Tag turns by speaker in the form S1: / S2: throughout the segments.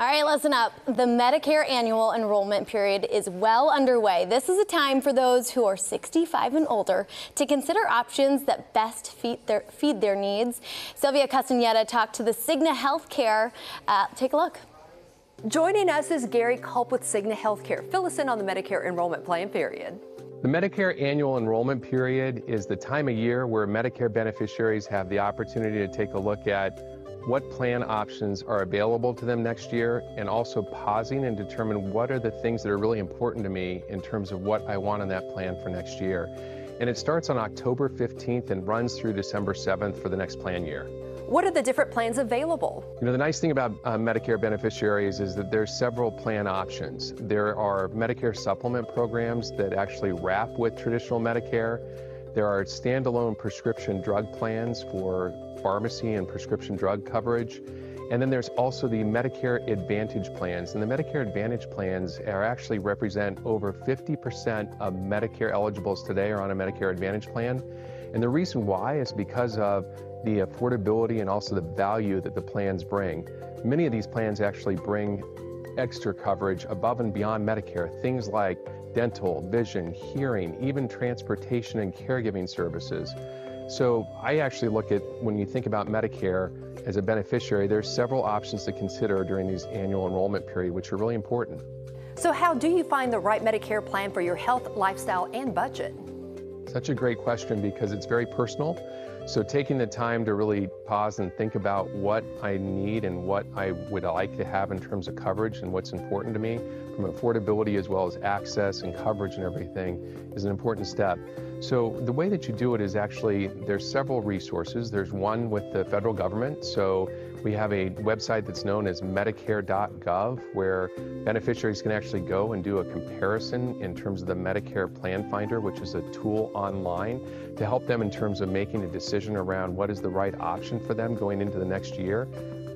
S1: All right, listen up. The Medicare annual enrollment period is well underway. This is a time for those who are 65 and older to consider options that best feed their needs. Sylvia Castaneda talked to the Cigna Healthcare. Take a look.
S2: Joining us is Gary Culp with Cigna Healthcare. Fill us in on the Medicare enrollment plan period.
S3: The Medicare annual enrollment period is the time of year where Medicare beneficiaries have the opportunity to take a look at what plan options are available to them next year, and also pausing and determine what are the things that are really important to me in terms of what I want on that plan for next year. And it starts on October 15th and runs through December 7th for the next plan year.
S2: What are the different plans available?
S3: You know, the nice thing about Medicare beneficiaries is that there's several plan options. There are Medicare Supplement programs that actually wrap with traditional Medicare. There are standalone prescription drug plans for pharmacy and prescription drug coverage. And then there's also the Medicare Advantage plans. And the Medicare Advantage plans actually represent over 50% of Medicare eligibles today are on a Medicare Advantage plan. And the reason why is because of the affordability and also the value that the plans bring. Many of these plans actually bring extra coverage above and beyond Medicare, things like dental, vision, hearing, even transportation and caregiving services. So I actually look at, when you think about Medicare as a beneficiary, there's several options to consider during these annual enrollment period, which are really important.
S2: So how do you find the right Medicare plan for your health, lifestyle, and budget?
S3: Such a great question because it's very personal. So taking the time to really pause and think about what I need and what I would like to have in terms of coverage and what's important to me from affordability as well as access and coverage and everything is an important step. So the way that you do it is actually, there's several resources. There's one with the federal government. So we have a website that's known as Medicare.gov, where beneficiaries can actually go and do a comparison in terms of the Medicare Plan Finder, which is a tool online to help them in terms of making a decision around what is the right option for them going into the next year.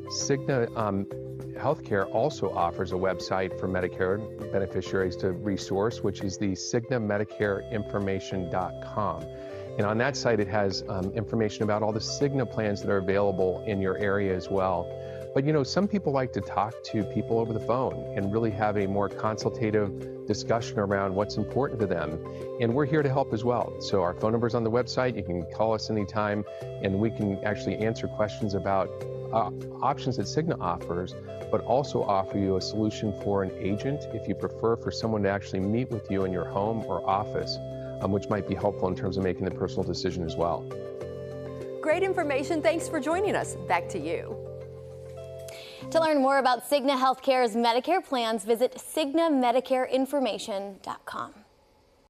S3: Cigna Healthcare also offers a website for Medicare beneficiaries to resource, which is the CignaMedicareInformation.com. And on that site, it has information about all the Cigna plans that are available in your area as well. But you know, some people like to talk to people over the phone and really have a more consultative discussion around what's important to them. And we're here to help as well. So our phone number's on the website. You can call us anytime, and we can actually answer questions about options that Cigna offers, but also offer you a solution for an agent if you prefer, for someone to actually meet with you in your home or office, which might be helpful in terms of making the personal decision as well.
S2: Great information. Thanks for joining us. Back to you.
S1: To learn more about Cigna Healthcare's Medicare plans, visit CignaMedicareInformation.com.